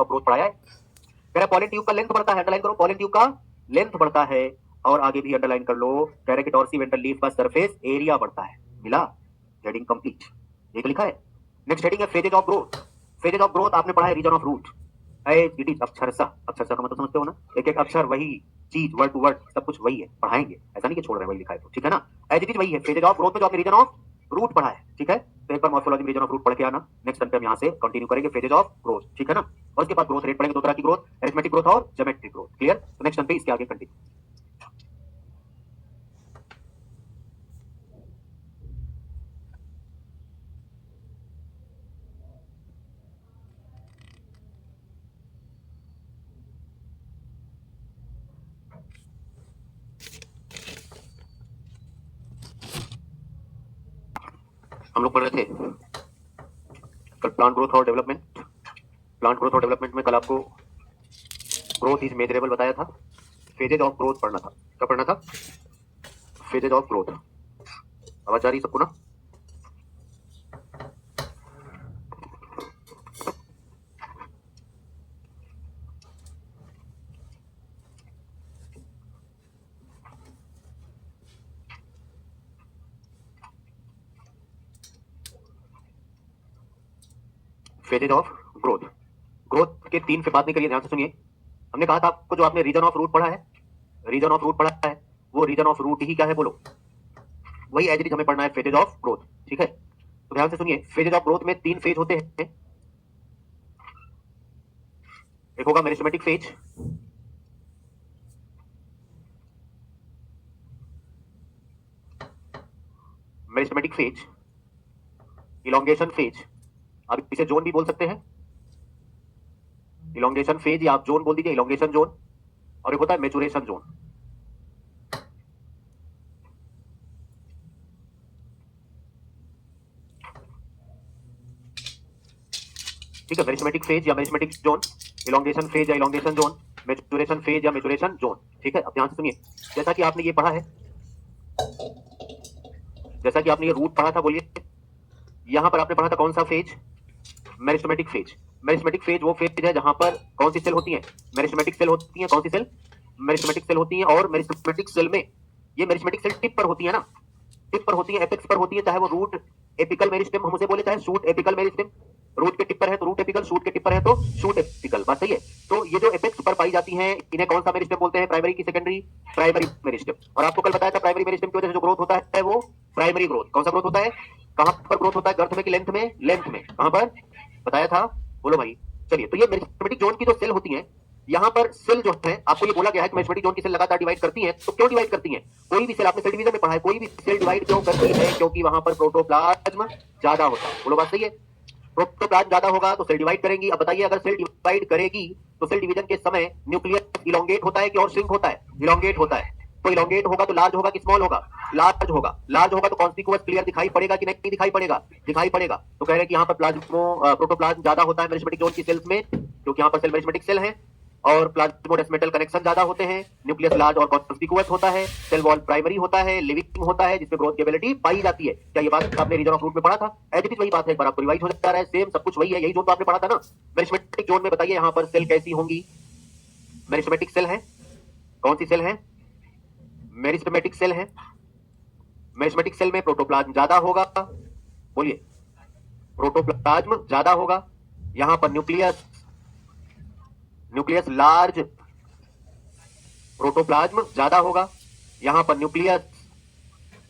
Of growth पढ़ाया है। कह रहा है पॉलन ट्यूब का लेंथ बढ़ता है, अंडरलाइन करो, पॉलन ट्यूब का लेंथ बढ़ता है, और आगे भी अंडरलाइन कर लो, कह रहे कि डॉर्सी वेंट्रल लीफ का सरफेस एरिया बढ़ता है। मिला, हेडिंग कंप्लीट, ये लिखा है। नेक्स्ट हेडिंग है phases of growth. Phases of growth आपने पढ़ा है region of root, it is अक्षरशः, अक्षरशः का मतलब समझते हो ना, एक एक अक्षर वही चीज, वर्ड टू वर्ड सब कुछ वही है, पढ़ाएंगे, ऐसा नहीं कि छोड़ रहे हैं, वही लिखा है तो ठीक है ना, एज इट इज वही है। फेजेज ऑफ ग्रोथ में जो आपने रीजन ऑफ रूट पढ़ा है, ठीक है, तो एक बार मॉर्फोलॉजी में रीजन ऑफ रूट पढ़ के आना। नेक्स्ट टाइम पे हम यहाँ से कंटिन्यू करेंगे फेजेज ऑफ ग्रोथ, ठीक है ना। और उसके बाद ग्रोथ रेट पढ़ेंगे, दो तरह की ग्रोथ, अरिथमेटिक ग्रोथ और ज्योमेट्रिक ग्रोथ, क्लियर। तो नेक्स्ट टाइम पे इसके आगे कंटिन्यू। हम लोग पढ़ रहे थे कल प्लांट ग्रोथ और डेवलपमेंट। प्लांट ग्रोथ और डेवलपमेंट में कल आपको ग्रोथ इज मेजरेबल बताया था, फेजेज ऑफ ग्रोथ पढ़ना था। क्या पढ़ना था? Phases of growth. आवाज आ रही सबको ना? Phases of growth. ग्रोथ के तीन से बात नहीं करिए, ध्यान से सुनिए। हमने कहा था आपको, जो आपने रीजन ऑफ रूट पढ़ा है, रीजन ऑफ रूट पढ़ा है, वो रीजन ऑफ रूट ही क्या है बोलो, वही एज इट इज हमें पढ़ना है फेजेज ऑफ ग्रोथ, ठीक है। तो ध्यान से सुनिए, फेजेज ऑफ ग्रोथ में तीन फेज होते हैं। एक होगा meristematic phase, meristematic phase, elongation phase, आप इसे जोन भी बोल सकते हैं, इलोंगेशन फेज या आप जोन बोल दीजिए, इलोंगेशन जोन। और एक होता है मैच्योरेशन जोन। ठीक है, मेरिस्टेमेटिक फेज या मेरिस्टेमेटिक जोन, इलोंगेशन फेज या इलोंगेशन जोन, मैच्योरेशन फेज या मैच्योरेशन जोन, ठीक है। अब ध्यान से सुनिए, जैसा कि आपने ये पढ़ा है, जैसा कि आपने ये रूट पढ़ा था, बोलिए यहां पर आपने पढ़ा था कौन सा phase? Meristematic phase. Meristematic phase वो फेज है जहां पर कौन सी सेल होती है? मेरिस्टेमेटिक सेल होती है। कौन सी सेल? मेरिस्टेमेटिक सेल होती है। और मेरिस्टेमेटिक सेल में ये मेरिस्टेमेटिक सेल टिप पर होती है ना, टिप पर होती है, एपेक्स पर होती है, चाहे वो रूट एपिकल मेरिस्टेम हम उसे बोले, चाहे शूट एपिकल मेरिस्टेम। रूट के टिप पर है तो रूट एपिकल, शूट के टिप पर है तो शूट एपिकल, बात सही है। तो ये जो एपेक्स पर पाई जाती है, इन्हें कौन सा मेरिस्टेम बोलते हैं? प्राइमरी की सेकेंडरी? Primary meristem. और आपको कल बताया था प्राइमरी मेरिस्टेम की वजह से जो ग्रोथ होता है वो प्राइमरी ग्रोथ। कौन सा ग्रोथ होता है? कहां पर ग्रोथ होता है? गर्थ में कि लेंथ में? लेंथ में। कहां पर बताया था बोलो भाई। चलिए, तो ये मेरिस्टेमेटिक जोन की जो सेल होती है, यहाँ पर सेल जो है, आपको ये बोला गया है कि मेरिस्टेमेटिक जोन की सेल लगातार डिवाइड करती है। तो क्यों डिवाइड करती है? कोई भी सेल, आपने सेल डिवीजन में पढ़ा है, कोई भी सेल डिवाइड क्यों करती है? क्योंकि वहां पर प्रोटोप्लाज्म ज्यादा होता है। बोलो बात सही है, प्रोटोप्लाज्म ज्यादा होगा तो सेल डिवाइड करेंगी। अब बताइए, अगर सेल डिवाइड करेगी तो सेल डिवीजन के समय न्यूक्लियस इलोंगेट होता है कि और श्रिंक होता है? इलोंगेट होता है। तो इलोंगेट होगा तो लार्ज होगा कि स्मॉल होगा? लार्ज होगा। लार्ज होगा तो कॉन्स्पिकुअस क्लियर दिखाई पड़ेगा कि नहीं दिखाई पड़ेगा? दिखाई पड़ेगा। तो कह रहे हैं कि यहाँ पर प्रोटोप्लाज्म ज्यादा होता है मेरिस्टेमेटिक जोन की सेल्स में, क्योंकि यहाँ पर सेल मेरिस्टेमेटिक सेल है, और प्लाज्मोडेस्मेटल कनेक्शन ज्यादा होते हैं, न्यूक्लियस लार्ज और कॉन्स्पिकुअस होता है, सेल वॉल प्राइमरी होता है, लिविंग होता है, जिसमें ग्रोथ केपेबिलिटी पाई जाती है। क्या ये बात आपने रीजन ऑफ रूट में पढ़ा था? एज इट इज वही बात है, एक बार आपको रिवाइज हो जा रहा है, सेम सब कुछ वही है, यही जोन तो आपने पढ़ा था ना। मेरिस्टेमेटिक जोन में बताइए यहाँ पर सेल कैसी होंगी? मेरिस्टेमेटिक सेल है, कौन सी सेल है? मेरिस्टेमेटिक सेल है। मेरिस्टेमेटिक सेल में प्रोटोप्लाज्म ज्यादा होगा, बोलिए प्रोटोप्लाज्म ज्यादा होगा। यहां पर न्यूक्लियस, न्यूक्लियस लार्ज, प्रोटोप्लाज्म ज्यादा होगा। यहां पर न्यूक्लियस,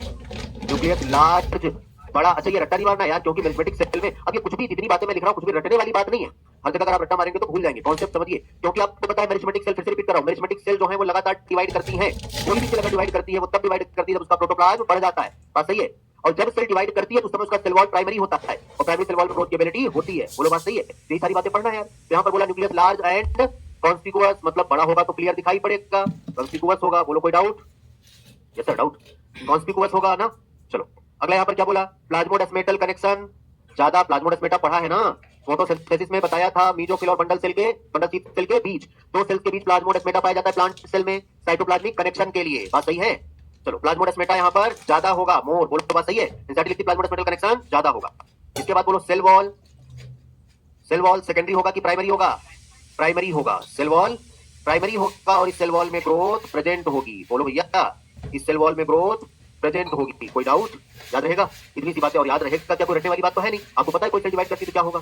न्यूक्लियस लार्ज बड़ा। अच्छा, ये रट्टा नहीं मारना यार, क्योंकि मेरिस्टेमेटिक सेल में, अब ये कुछ भी जितनी बातें मैं लिख रहा हूं, कुछ भी रटने वाली बात नहीं है। हर जगह अगर आप रट्टा मारेंगे तो भूल जाएंगे, कॉन्सेप्ट समझिए। क्योंकि आपको पता है मेरिस्टेमेटिक सेल, फिर से रिपीट कर रहा हूं, मेरिस्टेमेटिक सेल जो है वो लगातार डिवाइड करती है। कोई भी सेल अगर डिवाइड करती है वो तब डिवाइड करती है जब उसका प्रोटोप्लाज्म बढ़ जाता है, बात सही है। और जब सेल डिवाइड करती है तो उस समय उसका सेल वॉल प्राइमरी होता है, और प्राइमरी सेल वॉल में ग्रोथ केपेबिलिटी होती है। बोलो बात सही है, यही सारी बातें पढ़ना है यार। यहाँ पर बोला न्यूक्लियस लार्ज एंड कॉन्स्पिकुअस, मतलब बड़ा होगा तो क्लियर दिखाई पड़ेगा, कॉन्स्पिकुअस होगा। बोलो कोई doubt? Yes sir, doubt. Conspicuous होगा ना। चलो अगला, यहाँ पर क्या बोला? प्लाज्मोडेस्मेटल कनेक्शन ज्यादा। प्लाज्मोडेस्मेटा पढ़ा है ना, फोटोसिंथेसिस में बताया था, मीजोफिल और बंडल सेल के, बंडल सेल के बीच, दो सेल्स के बीच प्लाज्मोडेस्मेटा पाया जाता है प्लांट सेल में, साइटोप्लाज्मिक कनेक्शन के लिए, बात सही है। चलो, प्लाज्मोडेस्मेटा यहाँ पर ज्यादा होगा, मोर। बोलो तो बात सही है, इंसर्टिलिटी प्लाज्मोडेस्मेटल कनेक्शन ज्यादा होगा। इसके बाद बोलो cell wall, cell wall secondary होगा कि प्राइमरी होगा? प्राइमरी होगा, सेल वॉल प्राइमरी होगा और इस सेल वॉल में ग्रोथ प्रेजेंट होगी। बोलो भैया, इस सेल वॉल में ग्रोथ प्रेजेंट होगी। कोई डाउट? याद रहेगा? इतनी सी बातें और याद रहेगा क्या? कोई रटने वाली बात तो है नहीं। आपको पता है कोई सेल डिवाइड करती तो क्या होगा।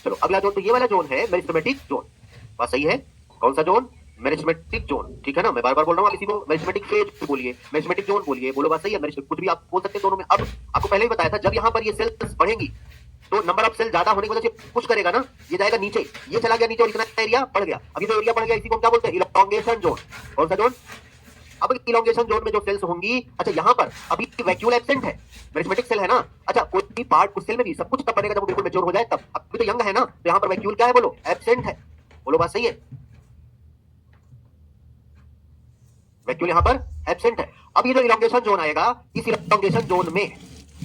चलो अगला जोन, तो ये वाला जोन है मेरिस्टेमेटिक जोन। बात सही है? कौन सा जोन? मेरिस्टेमेटिक जोन, ठीक है ना। मैं बार बार बोल रहा हूँ, किसी को मेरिस्टेमेटिक फेज बोलिए, मेरिस्टेमेटिक जोन बोलिए। बोलो बात सही है? कुछ भी आप बोल सकते हैं दोनों में। अब आपको पहले ही बताया था, जब यहाँ पर ये सेल्स बढ़ेंगी तो नंबर ऑफ सेल ज्यादा होने की वजह से पुश करेगा ना, ये जाएगा नीचे, ये चला गया नीचे और इतना एरिया बढ़ गया। अभी तो एरिया बढ़ गया, इसी को क्या बोलते हैं? Elongation zone. कौन सा जोन? अब इलॉन्गेशन जोन में जो सेल्स होंगी, अच्छा यहाँ पर अभी वैक्यूल एब्सेंट है, मेरिस्टेमेटिक सेल है ना। अच्छा कोई भी पार्ट उस सेल में भी सब कुछ तब बनेगा जब वो बिल्कुल मैच्योर हो जाए तब। अभी तो यंग है ना, तो यहाँ पर वैक्यूल क्या है? बोलो एब्सेंट है। बोलो बात सही है? वैक्यूल यहाँ पर एब्सेंट है। अब ये जो इलॉन्गेशन जोन आएगा, इस इलॉन्गेशन जोन में,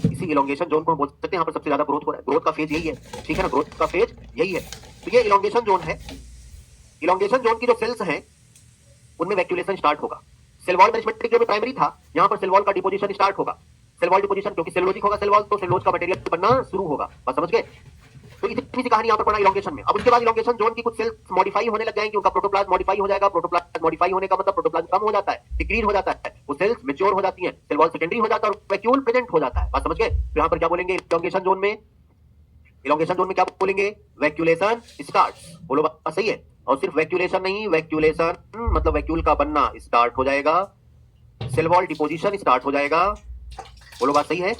इसी इलॉन्गेशन जोन को हम बोल सकते हैं यहाँ पर सबसे ज्यादा ग्रोथ हो रहा है। ग्रोथ का फेज यही है, ठीक है ना, ग्रोथ का फेज यही है। तो ये इलॉन्गेशन जोन है। इलॉन्गेशन जोन की जो सेल्स हैं उनमें वैक्यूलेशन स्टार्ट होगा। सेल वॉल मेरिस्टेमेटिक जो प्राइमरी था, यहाँ पर सेल वॉल का डिपोजिशन स्टार्ट होगा। सेल वॉल डिपोजिशन, क्योंकि सेलुलोजिक होगा सेल वॉल, तो सेलुलोज का मटेरियल बनना शुरू होगा। बात समझ गए? तो इतनी सी कहानी यहाँ पर पढ़ा इलॉन्गेशन में। अब उसके बाद इलॉन्गेशन जोन की कुछ सेल्स मॉडिफाई होने लग जाएंगे, उनका प्रोटोप्लाज्म मॉडिफाई हो जाएगा। प्रोटोप्लाज्म मॉडिफाई होने का मतलब प्रोटोप्लाज्म कम हो जाता है, डिक्रीज हो जाता है, वो सेल्स मैच्योर हो जाती हैं, सेल वॉल सेकेंडरी हो जाता है और वैक्यूल प्रेजेंट हो जाता है। बात समझ गए? तो यहाँ पर क्या बोलेंगे इलॉन्गेशन जोन में? इलॉन्गेशन जोन में क्या बोलेंगे? वैक्यूलेशन स्टार्ट्स। बोलो बात सही है? और सिर्फ वैक्यूलेशन नहीं, वैक्यूलेशन मतलब वैक्यूल का बनना स्टार्ट हो जाएगा, सेल वॉल डिपोजिशन स्टार्ट हो जाएगा। बोलो बात सही है?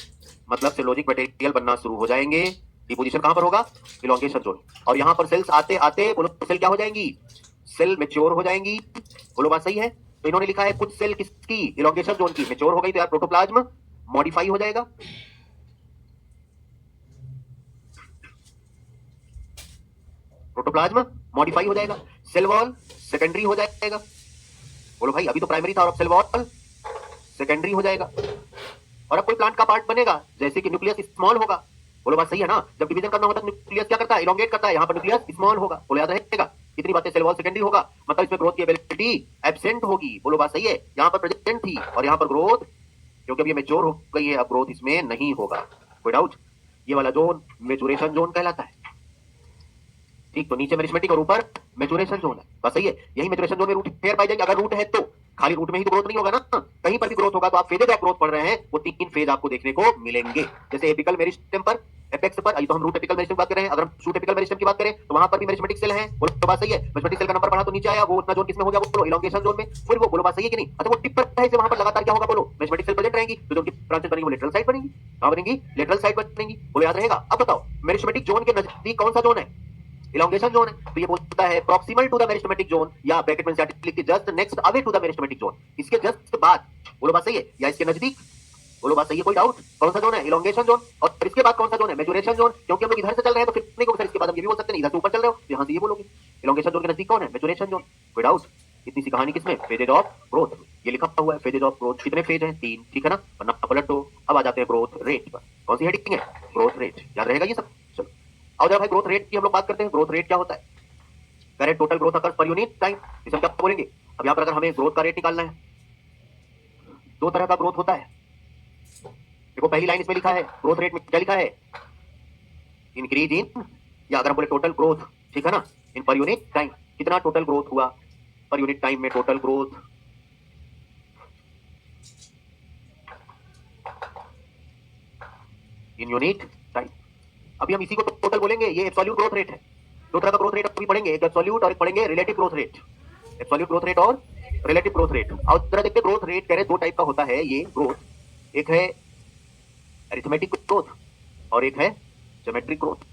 मतलब सेलोजिक मटेरियल बनना शुरू हो जाएंगे। डिपोजिशन कहां पर होगा? Elongation zone. और यहां पर सेल्स आते आते बोलो सेल क्या हो जाएंगी? सेल मैच्योर हो जाएंगी। बोलो बात सही है? तो इन्होंने लिखा है कुछ सेल किसकी? इलॉन्गेशन जोन की। मैच्योर हो गई तो यार प्रोटोप्लाज्म मॉडिफाई हो जाएगा, प्रोटोप्लाज्म मॉडिफाई हो जाएगा, सेल वॉल सेकेंडरी हो जाएगा। बोलो भाई, अभी तो प्राइमरी था और अब सेल वॉल सेकेंडरी हो जाएगा। और अब कोई प्लांट का पार्ट बनेगा, जैसे कि न्यूक्लियस स्मॉल होगा। बोलो बात सही है ना? जब डिवीजन करना होता है न्यूक्लियस क्या करता है? इलोंगेट करता है। यहाँ पर न्यूक्लियस स्मॉल होगा। बोलो याद रहेगा? इतनी बातें। सेल वॉल सेकेंडरी होगा मतलब इसमें ग्रोथ की एबिलिटी एब्सेंट होगी। बोलो बात सही है? यहाँ पर प्रेजेंट थी और यहाँ पर ग्रोथ, क्योंकि अब ये मैच्योर हो गई है, अब ग्रोथ इसमें नहीं होगा। कोई डाउट? ये वाला जोन मैच्योरेशन जोन कहलाता है। ठीक, तो नीचे मेरिस्टेमेटिक और ऊपर मैच्योरेशन जोन है। बस सही है? यही मैच्योरेशन जोन में रूट फेयर पाई जाएंगे। अगर रूट है तो खाली रूट में ही तो ग्रोथ नहीं होगा ना, कहीं पर भी ग्रोथ होगा। तो आप फेजेज ऑफ ग्रोथ पढ़ रहे हैं, वो 3 फेज आपको देखने को मिलेंगे। जैसे एपिकल मेरिस्टेम पर, एपेक्स पर, अभी तो हम रूट एपिकल मेरिस्टेम की बात कर रहे हैं। अगर हम शूट एपिकल मेरिस्टेम की बात करें तो वहां पर भी मेरिस्टेमेटिक सेल है। बोलो तो बात सही है? मेरिस्टेमेटिक सेल का नंबर पढ़ा तो नीचे आया, वो उतना जोन किसमें हो गया? बोलो इलॉन्गेशन जोन में। फिर वो बोलो बात सही है कि नहीं? अच्छा वो टिप पर है, वहां पर लगातार क्या होगा? बोलो मेरिस्टेमेटिक सेल प्रेजेंट रहेंगी, तो जो उनकी ब्रांचेस बनेंगी वो लेटरल साइड बनेंगी। कहां बनेंगी? लेटरल साइड बनेंगी। बोलो याद रहेगा? अब बताओ मेरिस्टेमेटिक जोन के नजदीक कौन सा जोन है? इलॉन्गेशन जोन है। तो ये बोलता है proximal to the meristematic zone, या ब्रैकेट में लिख के just next away to the meristematic zone, इसके जस्ट बाद। बोलो बात सही है? या इसके नजदीक? बोलो बात सही है? कोई डाउट? कौन सा जोन है? Elongation zone. और इसके बाद कौन सा जोन है? Maturation zone. क्योंकि हम लोग इधर से चल रहे हैं तो फिर नहीं को, इसके बाद हम ये भी बोल सकते हैं इधर से ऊपर चल रहे हो, यहां से ये बोलोगे। इलॉन्गेशन जोन के नजदीक कौन है? Maturation zone. कोई डाउट? इतनी सी कहानी किसमें? Phases of growth. ये लिखा हुआ है फेजेज ऑफ ग्रोथ। कितने फेज हैं? 3, ठीक है ना? वरना पलट दो। अब आ जाते हैं ग्रोथ रेट पर। कौन सी हेडिंग है? Growth rate. याद रहेगा ये सब? चलो आओ जरा भाई, ग्रोथ रेट की हम लोग बात करते हैं। ग्रोथ रेट क्या होता है? करेक्ट, टोटल ग्रोथ अकर्स पर यूनिट टाइम। इसे हम क्या बोलेंगे? अब यहाँ पर अगर हमें ग्रोथ का रेट निकालना है, 2 तरह का ग्रोथ होता है। देखो पहली लाइन इसमें लिखा है, ग्रोथ रेट में क्या लिखा है? इंक्रीज इन, या अगर हम बोले टोटल ग्रोथ, ठीक है ना, इन पर यूनिट टाइम। कितना टोटल ग्रोथ हुआ पर यूनिट टाइम में? Total growth in unit time. अभी हम इसी को टोटल बोलेंगे। ये एब्सोल्यूट ग्रोथ रेट है। 2 तरह का ग्रोथ रेट अभी पढ़ेंगे, एक एब्सोल्यूट और एक पढ़ेंगे relative growth rate. Absolute growth rate और रिलेटिव ग्रोथ रेट। और जरा देखते ग्रोथ रेट कह रहे 2 टाइप का होता है ये ग्रोथ। एक है अरिथमेटिक ग्रोथ और एक है ज्योमेट्रिक ग्रोथ।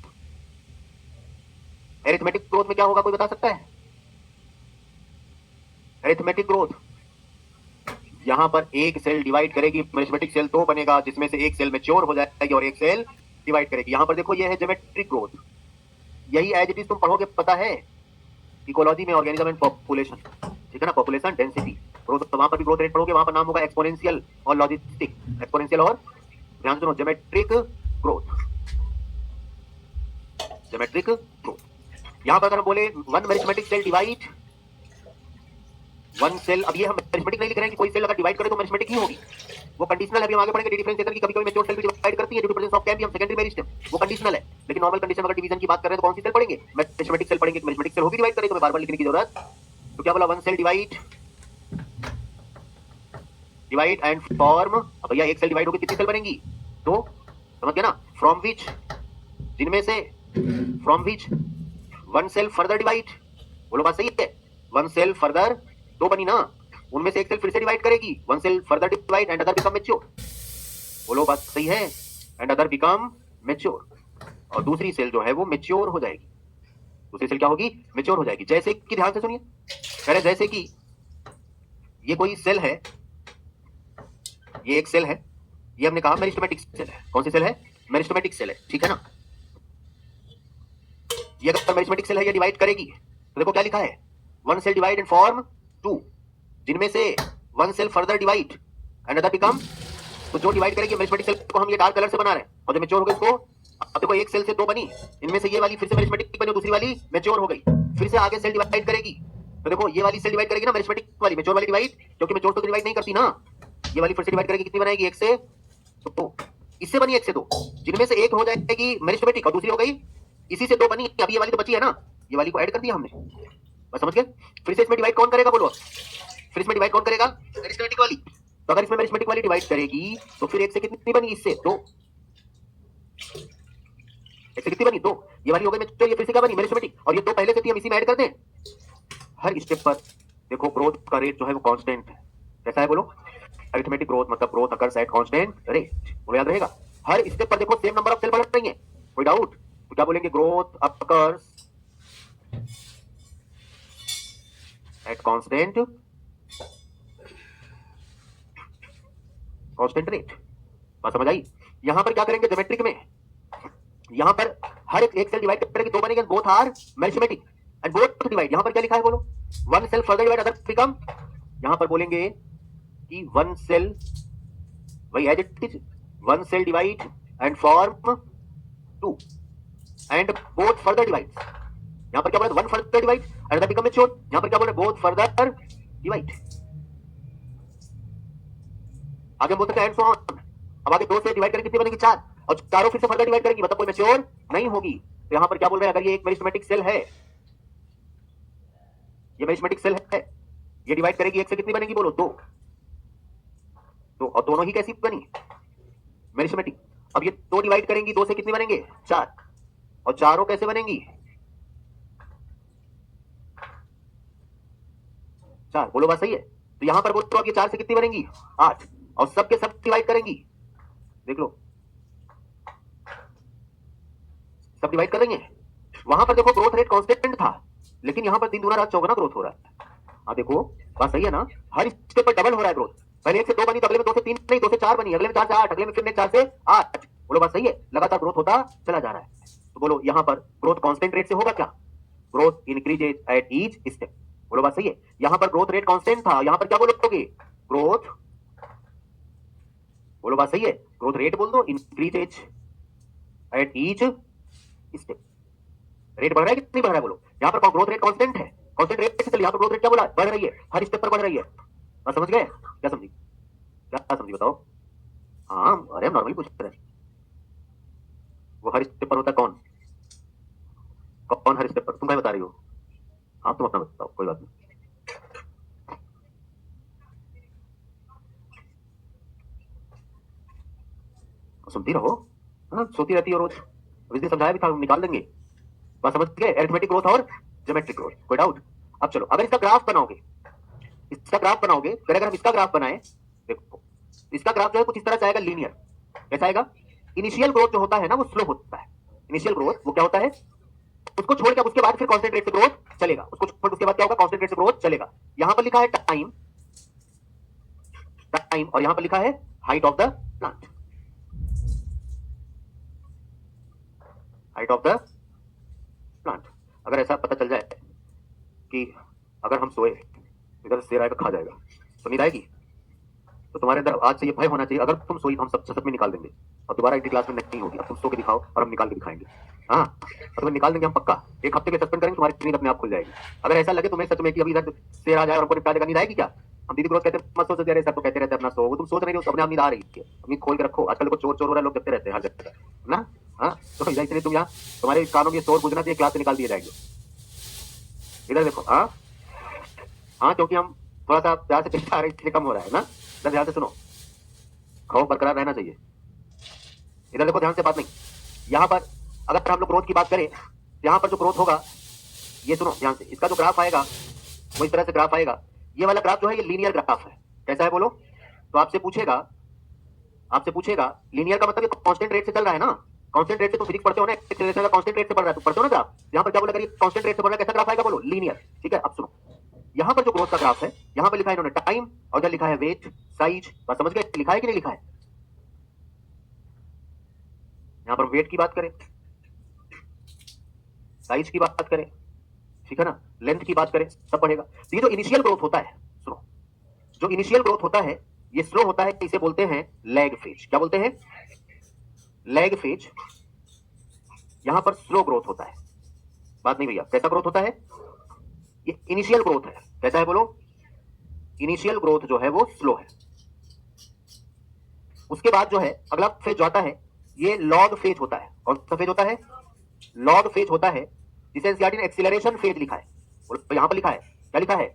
अरिथमेटिक ग्रोथ में क्या होगा, कोई बता सकता है? अरिथमेटिक ग्रोथ, यहां पर एक सेल डिवाइड करेगी, मेरिस्टेमेटिक सेल 2 बनेगा जिसमें से एक सेल मैच्योर हो जाएगी और एक सेल डिवाइड करेगी। यहां पर देखो ये है ज्योमेट्रिक ग्रोथ। यही एज इट इज तुम पढ़ोगे, पता है, इकोलॉजी में, ऑर्गेनिज्म एंड पॉपुलेशन, ठीक है ना, पॉपुलेशन डेंसिटी ग्रोथ। तो वहां पर भी ग्रोथ रेट पढ़ोगे, वहां पर नाम होगा एक्सपोनेंशियल और लॉजिस्टिक। एक्सपोनेंशियल और ध्यान सुनो, ज्योमेट्रिक ग्रोथ, ज्योमेट्रिक ग्रोथ। यहां पर अगर हम बोले one meristematic cell divide one cell, अब ये हम मैरिस्मेटिक नहीं लिख रहे हैं कि कोई सेल अगर डिवाइड करे तो मैरिस्मेटिक ही होगी, वो कंडीशनल है। अभी हम आगे पढ़ेंगे डिफरेंशिएशन की कभी-कभी मैच्योर सेल भी डिवाइड करती है due to presence of cambium secondary meristem, वो कंडीशनल है। लेकिन नॉर्मल कंडीशन अगर डिवीजन की बात करें तो कौन सी सेल पढ़ेंगे? मैरिस्मेटिक सेल पढ़ेंगे। मैरिस्मेटिक सेल होगी डिवाइड करे तो मैं बार-बार लिखने की जरूरत। तो क्या बोला? One cell divide and form. अब भैया एक सेल डिवाइड होगी कितनी सेल बनेंगी? दो, समझ गए ना? फ्रॉम विच, जिनमें से from which one cell further divide, बोलो बात सही है? वन सेल फर्दर, दो बनी ना, उनमें से एक सेल फिर से डिवाइड करेगी, one cell further divide and other become mature, बोलो बात सही है? एंड अदर बिकम मैच्योर, और दूसरी सेल जो है वो मैच्योर हो जाएगी। दूसरी सेल क्या होगी? मैच्योर हो जाएगी। जैसे कि ध्यान से सुनिए, कह रहे जैसे कि ये कोई सेल है, ये एक सेल है, ये हमने कहा मेरिस्टेमेटिक सेल है। कौन सी सेल है? मेरिस्टेमेटिक सेल है, ठीक है ना? ये अगर मेरिस्टेमेटिक सेल है, ये डिवाइड करेगी तो देखो क्या लिखा है? One cell divide and form two, जिनमें से one cell further divide and other become, तो जो डिवाइड करेगी मेरिस्टेमेटिक सेल को हम ये डार्क कलर से बना रहे हैं, और जो मैच्योर हो गई इसको, अब देखो एक सेल से दो बनी, इनमें से ये वाली फिर से मेरिस्टेमेटिक बनी, दूसरी वाली मैच्योर हो गई, फिर से आगे सेल डिवाइड करेगी, तो देखो ये वाली सेल डिवाइड करेगी ना मेरिस्टेमेटिक वाली, मैच्योर वाली डिवाइड, क्योंकि मैच्योर तो डिवाइड नहीं करती ना, ये वाली फिर से डिवाइड करेगी, कितनी बनाएगी? एक से दो, इससे बनी एक से दो, जिनमें से एक हो जाएगी मेरिस्टेमेटिक और दूसरी हो गई, इसी से दो बनी, अभी ये वाली तो बची है ना, ये वाली को ऐड कर दिया हमने, बस समझ गए? फिर से इसमें डिवाइड कौन करेगा बोलो? फिर इसमें डिवाइड कौन करेगा? मेरिस्टेमेटिक वाली। तो अगर इसमें मेरिस्टेमेटिक वाली डिवाइड करेगी तो फिर एक से कितनी बनी? इससे दो, एक से कितनी बनी? दो, ये वाली हो गई तो ये फिर से क्या बनी? मेरिस्टेमेटिक, और ये दो पहले से थी, हम इसी में ऐड कर दें। हर स्टेप पर देखो ग्रोथ का रेट जो है वो कांस्टेंट है। कैसा है बोलो? अरिथमेटिक ग्रोथ मतलब growth occurs at constant rate, वो याद रहेगा। हर स्टेप पर देखो सेम नंबर ऑफ सेल बढ़ रही है, कोई डाउट? तो क्या बोलेंगे? Growth occurs at constant rate. बात समझ आई? यहां पर क्या करेंगे ज्योमेट्रिक में? यहां पर हर एक सेल डिवाइड करेंगे, दो बनेंगे, both are meristematic and both divide. यहां पर क्या लिखा है बोलो? One cell further divide other become, यहां पर बोलेंगे कि वन सेल, वही as it is, one cell divide and form two and both further divide. यहां पर क्या बोल रहे? One further divide and other become mature. यहां पर क्या बोल रहे? Both further divide. आगे बोल सकते हैं एंड सो ऑन। अब आगे दो से डिवाइड करेंगे कितनी बनेगी? चार, और चारों फिर से फर्दर डिवाइड करेंगी, मतलब कोई मैच्योर नहीं होगी। तो यहां पर क्या बोल रहे हैं? अगर ये एक मेरिस्टेमेटिक सेल है, ये मेरिस्टेमेटिक सेल है, ये डिवाइड करेगी, एक से कितनी बनेगी बोलो? दो, दो, और दोनों ही कैसी बनी? मेरिस्टेमेटिक। अब ये दो डिवाइड करेंगी, दो से कितनी बनेंगे? चार, और चारों कैसे बनेंगी? चार, बोलो बात सही है? तो यहां पर बोलो तो अब ये चार से कितनी बनेंगी? आठ, और सब के सब डिवाइड करेंगी, देख लो सब डिवाइड कर रही है। वहां पर देखो ग्रोथ रेट कांस्टेंट था, लेकिन यहां पर दिन दूना रात चौगुना ग्रोथ हो रहा है। हाँ देखो बात सही है ना? हर स्टेप पर डबल हो रहा है ग्रोथ। पहले एक से दो बनी तो अगले में दो से तीन नहीं, दो से चार बनी, अगले में चार से आठ, अगले में फिर चार से आठ, बोलो बात सही है? लगातार ग्रोथ होता चला जा रहा है। तो बोलो यहां पर ग्रोथ कांस्टेंट रेट से होगा क्या? Growth increases at each step, बोलो बात सही है? यहां पर ग्रोथ रेट कांस्टेंट था, यहां पर क्या बोलोगे? ग्रोथ, बोलो बात सही है? ग्रोथ रेट बोल दो, increases at each step. Rate बढ़ रहा है कि नहीं बढ़ रहा है बोलो? यहाँ पर ग्रोथ रेट कांस्टेंट है, कांस्टेंट रेट से चलिए, यहाँ पर ग्रोथ रेट क्या बोला? बढ़ रही है, हर स्टेप पर बढ़ रही है। बात समझ गए? क्या समझी? क्या समझी बताओ? हाँ, अरे हम नॉर्मली पूछ रहे हैं। वो हर स्टेप पर होता है कौन? कौन हर स्टेप पर? तुम क्या बता रही हो? हाँ तुम अपना बताओ, कोई बात नहीं। सुनती रहो, हाँ सोती रहती हो रोज, इस दिन समझाया भी था, निकाल देंगे। बात समझ गए? अरिथमेटिक ग्रोथ और ज्योमेट्रिक ग्रोथ, कोई डाउट? अब चलो, अगर इसका ग्राफ बनाओगे, इसका ग्राफ बनाओगे, फिर अगर हम इसका ग्राफ बनाए, देखो इसका ग्राफ जो है कुछ इस तरह से आएगा, लीनियर। कैसा आएगा? इनिशियल ग्रोथ जो होता है ना वो स्लो होता है। इनिशियल ग्रोथ वो क्या होता है? उसको छोड़ के उसके बाद फिर कांस्टेंट रेट से ग्रोथ चलेगा, उसको छोड़ उसके बाद क्या होगा? कांस्टेंट रेट से ग्रोथ चलेगा। यहां पर लिखा है टाइम, टाइम, और यहां पर लिखा है height of the plant, height of the plant. अगर ऐसा पता चल जाए कि अगर हम सोए इधर शेर आएगा खा जाएगा, तो नींद आएगी? तो तुम्हारे अंदर आज से ये भय होना चाहिए, अगर तुम सोई तो हम सब सच में निकाल देंगे और दोबारा इंटी क्लास में नहीं होगी। अब तुम सो के दिखाओ और हम निकाल के दिखाएंगे। हाँ, और तुम्हें निकाल देंगे हम पक्का। एक हफ्ते के सस्पेंड करेंगे, तुम्हारी नींद अपने आप खुल जाएगी। अगर ऐसा लगे तुम्हें सच में कि अभी इधर शेर आ जाए और हमको निपटा देगा, नींद आएगी क्या? हम दीदी रोज कहते हैं मत सोचो, सर तो कहते रहते अपना सो, वो तुम सोच रहे हो अपने आप नींद आ रही है। नींद खोल के रखो। आजकल को चोर चोर हो रहा है, लोग जगते रहते हैं हर जगह ना। हाँ, तो इसलिए तुम यहाँ तुम्हारे कानों में शोर गुजना चाहिए, क्लास से निकाल दिए जाएंगे। इधर देखो। हाँ हाँ, क्योंकि हम थोड़ा सा प्यार से पेश आ रहे हैं, इसलिए कम हो रहा है ना। इधर ध्यान से सुनो, खौफ बरकरार रहना चाहिए। इधर देखो ध्यान से, बात नहीं यहाँ पर। अगर हम लोग ग्रोथ की बात करें, यहाँ पर जो ग्रोथ होगा, ये सुनो ध्यान से, इसका जो ग्राफ आएगा वो इस तरह से ग्राफ आएगा। ये वाला ग्राफ जो है ये लीनियर ग्राफ है। कैसा है बोलो? तो आपसे पूछेगा लीनियर का मतलब ये कांस्टेंट रेट से चल रहा है ना। कांस्टेंट रेट से तो फिजिक्स पढ़ते हो ना, एक्सेलरेशन का कांस्टेंट रेट से बढ़ रहा है, तो पढ़ते हो ना आप। यहाँ पर क्या बोला, कांस्टेंट रेट से बढ़ रहा है, कैसा ग्राफ आएगा बोलो? लीनियर। ठीक है, अब सुनो, यहाँ पर जो ग्रोथ का ग्राफ है, यहाँ पर लिखा है इन्होंने टाइम और इधर लिखा है वेट, साइज। बस समझ गए लिखा है कि नहीं लिखा है? यहाँ पर वेट की बात करें, साइज की बात करें, ठीक है ना, लेंथ की बात करें, सब पढ़ेगा। तो ये जो इनिशियल ग्रोथ होता है, सुनो, जो इनिशियल ग्रोथ होता है ये स्लो होता है, इसे बोलते हैं लैग फेज। क्या बोलते हैं? Lag phase. यहां पर स्लो ग्रोथ होता है। बात नहीं भैया, कैसा ग्रोथ होता है? ये इनिशियल ग्रोथ है। कैसा है बोलो? इनिशियल ग्रोथ जो है वो स्लो है। उसके बाद जो है अगला फेज जो आता है ये लॉग फेज होता है। कौन सा फेज होता है? लॉग फेज होता है, जिसे एनसीईआरटी ने एक्सीलरेशन फेज लिखा है। तो यहां पर लिखा है, क्या लिखा है?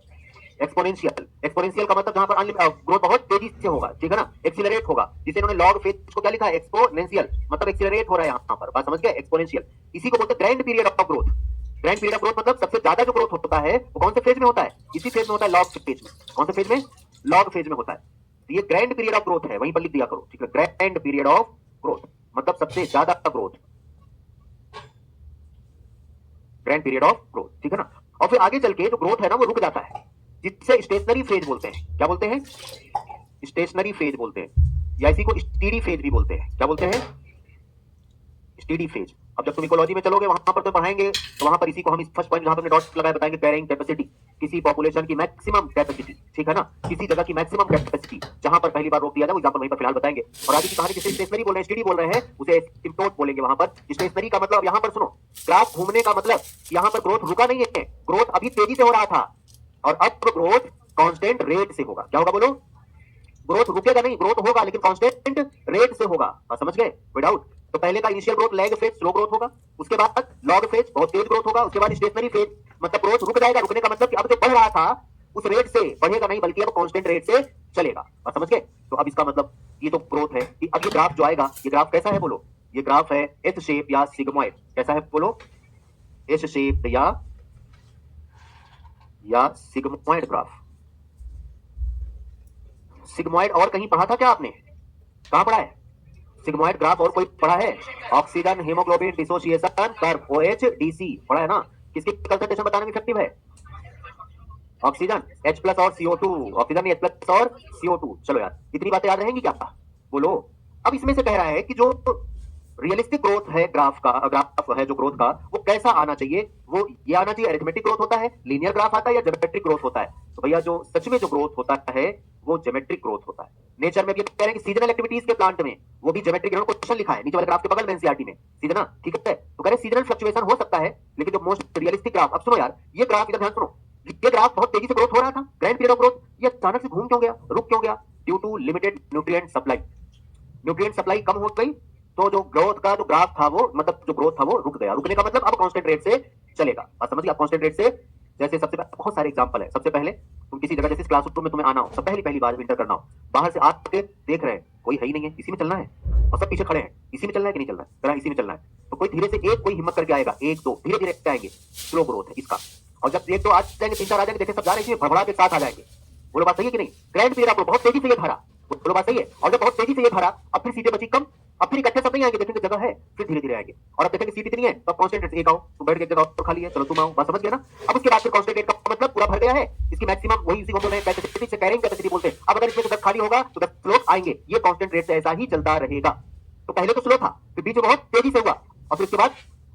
एक्सपोनेंशियल। एक्सपोनेंशियल का मतलब जहां पर ग्रोथ बहुत तेजी से होगा, ठीक है ना, एक्सीलरेट होगा, जिसे इन्होंने लॉग फेज को क्या लिखा है? एक्सपोनेंशियल, मतलब एक्सीलरेट हो रहा है यहां पर। बात समझ गए? एक्सपोनेंशियल। इसी को बोलते हैं grand period of growth. Grand period of growth मतलब सबसे ज्यादा जो ग्रोथ होता है वो कौन से फेज में होता है? इसी फेज में होता है, लॉग फेज में। कौन से फेज में? लॉग फेज में होता है। तो ये ग्रैंड पीरियड ऑफ ग्रोथ है, वहीं पर लिख दिया करो, ठीक है। ग्रैंड पीरियड ऑफ ग्रोथ मतलब सबसे ज्यादा growth, grand period of growth, ठीक है ना। और फिर आगे चल के जो ग्रोथ है ना वो रुक जाता है, जिससे स्टेशनरी फेज बोलते हैं। क्या बोलते हैं? स्टेशनरी फेज बोलते हैं, या इसी को स्टीडी फेज भी बोलते हैं। क्या बोलते हैं? Steady phase. अब जब तुम इकोलॉजी में चलोगे वहां पर तो पढ़ाएंगे, तो वहां पर इसी को हम इस फर्स्ट पॉइंट जहां पर डॉट्स लगाए बताएंगे, कैरिंग कैपेसिटी, किसी पॉपुलेशन की मैक्सिमम कैपेसिटी, ठीक है ना, किसी जगह की मैक्सिमम कैपेसिटी जहां पर पहली बार रोक दिया जाए वो एग्जांपल वहीं पर फिलहाल बताएंगे। और आगे की कहानी जिसे स्टेशनरी बोल रहे हैं, स्टीडी बोल रहे हैं, उसे एसिम्पटोट बोलेंगे वहां पर। स्टेशनरी का मतलब यहां पर सुनो, ग्राफ घूमने का मतलब यहां पर ग्रोथ रुका नहीं है, ग्रोथ अभी तेजी से हो रहा था और अब ग्रोथ कांस्टेंट रेट से होगा। क्या होगा बोलो? ग्रोथ रुकेगा नहीं, ग्रोथ होगा लेकिन कांस्टेंट रेट से होगा। समझ गए? विदाउट। तो पहले का initial growth lag phase, slow growth होगा, उसके बाद लॉग फेज बहुत तेज ग्रोथ होगा, उसके बाद स्टेशनरी फेज मतलब ग्रोथ रुक जाएगा। रुकने का मतलब कि अब जो बढ़ रहा था उस रेट से बढ़ेगा नहीं, बल्कि अब कांस्टेंट रेट से चलेगा। और समझ गए? तो अब इसका मतलब ये तो ग्रोथ है। अब ये ग्राफ जो आएगा, ये ग्राफ कैसा है बोलो? ये ग्राफ है एस शेप या सिग्मॉइड। कैसा है बोलो? एस शेप या सिग्मॉइड ग्राफ। सिग्मॉइड और कहीं पढ़ा था क्या आपने? कहां पढ़ा है सिग्मॉइड ग्राफ? और कोई पढ़ा है? Oxygen haemoglobin dissociation curve, OH-DC पढ़ा है ना। किसकी कंसंट्रेशन बताने में इफेक्टिव है? ऑक्सीजन H+ और CO2, ऑक्सीजन H+ और CO2। चलो यार, इतनी बातें याद रहेंगी क्या बोलो? अब इसमें से कह रहा है कि जो रियलिस्टिक ग्रोथ है, ग्राफ है जो ग्रोथ का, वो कैसा आना चाहिए? वो ये आना चाहिए, अरिथमेटिक ग्रोथ होता है, लीनियर ग्राफ आता है, या ज्योमेट्रिक ग्रोथ होता है? तो भैया जो सच में जो ग्रोथ होता है वो ज्योमेट्रिक ग्रोथ होता है। नेचर में भी कह रहे हैं कि सीजनल एक्टिविटीज के प्लांट में वो भी ज्योमेट्रिक, क्वेश्चन लिखा है नीचे वाले ग्राफ के बगल में एनसीईआरटी में, सीजन, ठीक है। तो कह रहे सीजनल फ्लक्चुएशन हो सकता है, लेकिन जो मोस्ट रियलिस्टिक ग्राफ, अब सुनो यार, ये ग्राफ इधर ध्यान सुनो, ये ग्राफ बहुत तेजी से ग्रोथ हो रहा था, ग्रैंड पीरियड ऑफ ग्रोथ, ये अचानक से घूम क्यों गया, रुक क्यों गया? Due to limited nutrient supply. Nutrient supply कम हो गई, तो जो ग्रोथ का जो ग्राफ था वो मतलब जो ग्रोथ था वो रुक गया। रुकने का मतलब अब कांस्टेंट रेट से चलेगा। बात समझिए? कांस्टेंट रेट से, जैसे सबसे बहुत सारे एग्जांपल है। सबसे पहले तुम किसी जगह, जैसे क्लासरूम में तुम्हें आना हो, सब पहली बार इंटर करना हो, बाहर से आके देख रहे हैं कोई है ही नहीं है, इसी में चलना है, और सब पीछे खड़े हैं, इसी में चलना है कि नहीं चलना है? करा इसी में चलना है। तो कोई धीरे से कोई हिम्मत करके आएगा, एक दो धीरे धीरे आएंगे, स्लो ग्रोथ है इसका। और जब एक दो आ जाएंगे, तीन चार आ जाएंगे, देखे सब जा रहे हैं, भड़बड़ा के साथ आ जाएंगे। बोलो बात सही है कि नहीं? ग्रैंड पीरियड आपको बहुत तेजी से ये भरा, बोलो बात सही है। और जब बहुत तेजी से ये भरा, अब फिर सीटें बची कम, अब फिर इकट्ठे सब नहीं आएंगे, देखेंगे जगह है, फिर धीरे धीरे आएंगे। और अब देखेंगे सीट इतनी है, तो कांस्टेंट रेट से एक आओ, तुम बैठ के जगह और खाली है, चलो तुम आओ। बात समझ गए ना? अब उसके बाद फिर कांस्टेंट रेट का मतलब पूरा भर गया है, इसकी मैक्सिमम वही उसी को बोलते हैं कैपेसिटी, से कैरिंग कैपेसिटी बोलते हैं। अब अगर इसमें 10 खाली होगा तो 10 लोग आएंगे, ये कांस्टेंट रेट से ऐसा ही चलता रहेगा। तो पहले तो स्लो था, फिर बीच में बहुत तेजी से हुआ, और फिर उसके बाद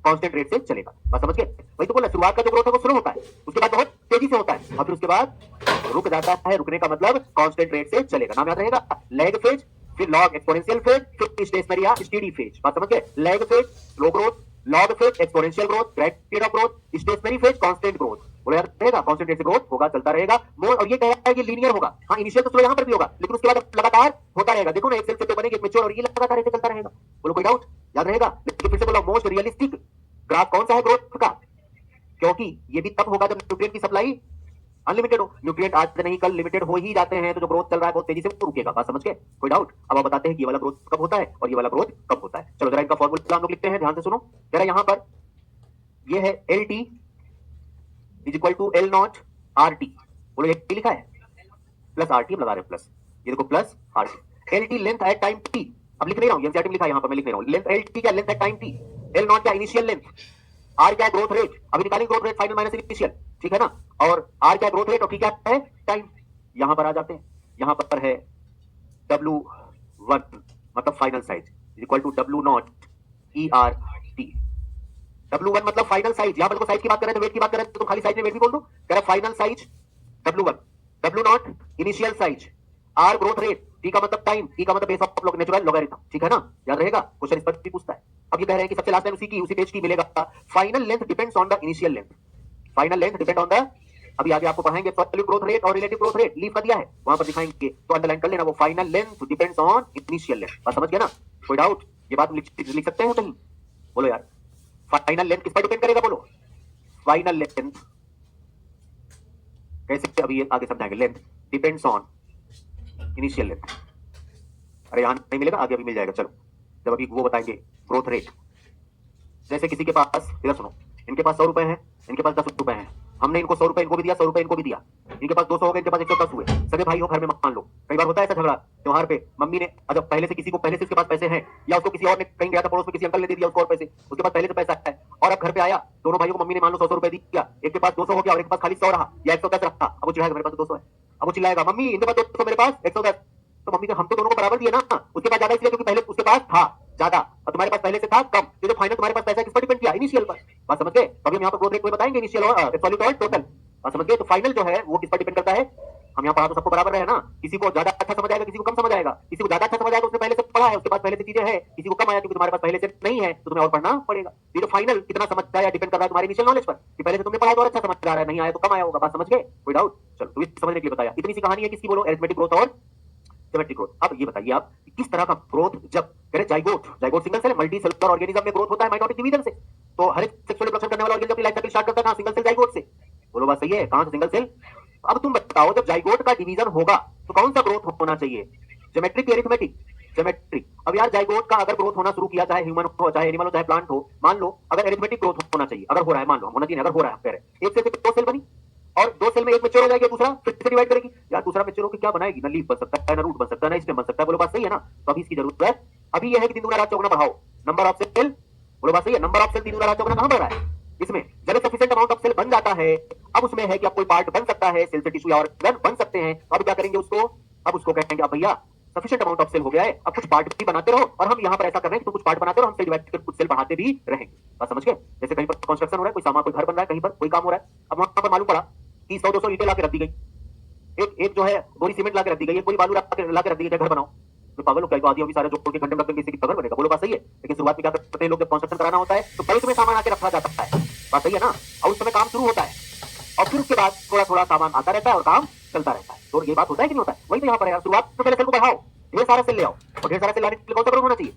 कांस्टेंट रेट से चलेगा। बात समझ गए? वही तो बोला, शुरुआत का जो ग्रोथ है वो स्लो होता है, उसके बाद बहुत तेजी तेजी से होता है और फिर उसके बाद रुक जाता है। रुकने का मतलब कांस्टेंट रेट से चलेगा, नाम याद रहेगा। लैग फेज, फिर लॉग एक्सपोनेंशियल फेज, फिर स्टेशनरी या स्टेडी फेज। बात समझ गए? Lag phase slow growth, log phase exponential growth, rate of growth, stationary phase constant growth. बोला याद रहेगा, कांस्टेंट रेट से ग्रोथ होगा, चलता रहेगा मोर। और ये कह रहा है कि लीनियर होगा। हाँ, इनिशियल तो स्लो यहां पर भी होगा, लेकिन उसके बाद लगातार होता रहेगा। देखो ना, एक सेल से तो बनेगी, एक मैच्योर, और ये लगातार ऐसे चलता रहेगा। बोलो कोई डाउट? याद रहेगा। लेकिन फिर से बोला, मोस्ट रियलिस्टिक ग्राफ कौन सा है ग्रोथ का? क्योंकि ये भी तब होगा जब न्यूट्रिएंट की सप्लाई अनलिमिटेड हो। न्यूट्रिएंट आज नहीं कल लिमिटेड हो ही जाते हैं, तो जो ग्रोथ चल रहा है बहुत तेजी से वो रुकेगा। बात समझ गए? कोई डाउट? अब आप बताते हैं कि ये वाला ग्रोथ कब होता है और ये वाला ग्रोथ कब होता है। चलो जरा इनका फॉर्मूला हम लोग लिखते हैं, ध्यान से सुनो जरा। यहां पर ये है L T is equal to L nought R T. बोलो ये लिखा है प्लस आर टी, हम लगा रहे हैं प्लस, ये देखो plus R T. L T length at time T, अब लिख नहीं रहा हूं, एनसीईआरटी में लिखा है, यहां पर मैं लिख नहीं रहा हूं। लेंथ एल टी क्या? Length at time T. L not क्या? Initial length. आर क्या? Growth rate. अभी निकालेंगे growth rate, final minus initial, ठीक है ना। और आर क्या? ग्रोथ रेट, और टी क्या है? टाइम। यहां पर आ जाते हैं, यहां पर है W1 मतलब final size is equal to W nought E R T. W1 मतलब फाइनल साइज। यहां पर साइज की बात कर रहे थे, वेट की बात कर रहे थे, तो खाली साइज में वेट भी बोल दो। कह रहा final size W1, W nought initial size, R growth rate, T का मतलब टाइम, ई का मतलब बेस ऑफ नेचुरल लॉगरिथम, ठीक है ना। याद रहेगा, क्वेश्चन इस पर भी पूछता है। अब ये कह रहे हैं कि सबसे लास्ट में उसी पेज की मिलेगा। Final length depends on the initial length. Final length depend on the, अभी आगे आपको पढ़ाएंगे एब्सोल्यूट ग्रोथ रेट और रिलेटिव ग्रोथ रेट, लीव का दिया है वहां पर दिखाएंगे, तो अंडरलाइन कर लेना। वो final length depends on initial length. बात समझ गया ना? कोई डाउट? ये बात लिख सकते हैं कहीं? बोलो यार, फाइनल लेंथ किस पर डिपेंड करेगा? बोलो फाइनल लेंथ कैसे, अभी ये आगे समझाएंगे। Length depends on initial length. अरे यहां नहीं मिलेगा, आगे अभी मिल जाएगा। चलो जब अभी वो बताएंगे ग्रोथ रेट। जैसे किसी के पास, इधर सुनो, इनके पास 100 रुपए हैं, इनके पास 10 रुपए हैं। हमने इनको 100 रुपए इनको भी दिया, 100 रुपए इनको भी दिया। इनके पास 200 हो गए, इनके पास 110 हुए। सगे भाई हो घर में, मान लो कई बार होता है ऐसा झगड़ा त्योहार पे। मम्मी ने जब पहले से किसी को, पहले से उसके पास पैसे हैं, या उसको किसी और ने कहीं गया था पड़ोस में, किसी अंकल ने दे दिया उसको और पैसे, उसके पास पहले से पैसा है, और अब घर पे आया, दोनों भाइयों को मम्मी ने मान लो 100 रुपए दिया। एक के पास 200 हो गया और एक के पास खाली 100 रहा, या 110 रहा। अब वो चिढ़ाएगा, मेरे पास 200 है। अब वो चिल्लाएगा, मम्मी इनके पास 200 मेरे पास 110। तो मम्मी ने हम तो दोनों को बराबर दिया ना, उसके पास ज्यादा इसलिए क्योंकि पहले उसके पास था ज्यादा और तुम्हारे पास पहले से था कम। ये जो फाइनल तुम्हारे पास पैसा किस पर डिपेंड किया? इनिशियल पर। बात समझ गए? अभी हम यहाँ पर ग्रोथ रेट को बताएंगे, इनिशियल और एब्सोल्यूट और टोटल। बात समझ गए? तो फाइनल जो है वो किस पर डिपेंड करता है? हम यहाँ पढ़ा तो सबको बराबर रहे ना, किसी को ज्यादा अच्छा समझ आएगा, किसी को कम समझ आएगा। किसी को ज्यादा अच्छा समझ आएगा, उसने पहले से पढ़ा है, उसके पास पहले से चीजें है। किसी को कम आया क्योंकि तुम्हारे पास पहले से नहीं है, तो तुम्हें और पढ़ना पड़ेगा। ये तो फाइनल कितना समझ आया डिपेंड कर रहा है तुम्हारे इनिशियल नॉलेज पर, कि पहले से तुमने पढ़ा तो और अच्छा समझ आ रहा है, नहीं आया तो कम आया होगा। बात समझ गए? कोई डाउट? चलो तो समझने के लिए बताया, इतनी सी कहानी है किसकी? बोलो अरिथमेटिक ग्रोथ और ज्योमेट्रिक ग्रोथ। अब ये बताइए आप किस तरह का ग्रोथ, जब कह रहे zygote, zygote single cell multicellular organism में ग्रोथ होता है माइटोटिक डिवीजन से। तो हर एक सेक्सुअल रिप्रोडक्शन करने वाला ऑर्गेनिज्म अपनी लाइफ साइकिल स्टार्ट करता है कहां? सिंगल सेल जाइगोट से। बोलो बात सही है, कहां से? Single cell. अब तुम बताओ, जब जाइगोट का डिवीजन होगा तो कौन सा ग्रोथ होना चाहिए? ज्योमेट्रिक या अरिथमेटिक? ज्योमेट्रिक। अब यार जाइगोट का अगर ग्रोथ होना शुरू किया, चाहे ह्यूमन हो, चाहे एनिमल हो, चाहे प्लांट हो, मान लो अगर अरिथमेटिक ग्रोथ होना चाहिए, अगर हो रहा है, मान लो होना चाहिए, अगर हो रहा है, कह रहे एक से 2 सेल बनी और 2 सेल में एक मैच्योर हो जाएगी, दूसरा फिर से डिवाइड करेगी। यार दूसरा मैच्योर होकर क्या बनाएगी? ना लीफ बन सकता है, ना रूट बन सकता है, ना स्टेम बन सकता है। बोलो बात सही है ना? तो अभी इसकी जरूरत है। अभी यह है कि दिन दुगना रात चौगुना बढ़ाओ नंबर ऑफ सेल। बोलो बात सही है? नंबर ऑफ सेल दिन दुगना रात चौगुना कहां बढ़ रहा है? इसमें जब सफिशिएंट अमाउंट ऑफ सेल बन जाता है, अब उसमें है कि अब कोई पार्ट बन सकता है, सेल से टिश्यू या ऑर्गन बन सकते हैं। तो अब क्या करेंगे उसको? अब उसको कहेंगे अब भैया सफिशिएंट अमाउंट ऑफ सेल हो गया है, अब कुछ पार्ट भी बनाते रहो। और हम यहाँ पर ऐसा कर रहे हैं कि तुम कुछ पार्ट बनाते रहो, हम सेल डिवाइड करके कुछ सेल बढ़ाते भी रहेंगे। बात समझ गए? जैसे कहीं पर कंस्ट्रक्शन हो रहा है, कोई सामान, कोई घर बन रहा है, कहीं पर कोई काम हो रहा है। अब वहां पर मालूम पड़ा कि 100-200 ईंटें लाके रख दी गई, एक जो है बोरी सीमेंट लाके रख दी गई, एक बोरी बालू लाके रख दी गई, घर बनाओ। तो पागल हो क्या? आदि अभी सारे जोड़ के घंटे में रख देंगे, इससे घर बनेगा? बोलो बात सही है। लेकिन शुरुआत में क्या करते हैं लोग, जब कंस्ट्रक्शन कराना होता है तो बल्क में सामान आके रखा जाता है। बात सही है ना? और उस समय काम शुरू होता है और फिर उसके बाद थोड़ा थोड़ा सामान आता रहता है और काम चलता रहता है। तो ये बात होता है कि नहीं होता है? वही तो यहाँ पर है, शुरुआत में पहले सेल को बढ़ाओ, ढेर सारा सेल ले आओ, और ढेर सारा सेल लाने के लिए कौन सा ग्रोथ होना चाहिए?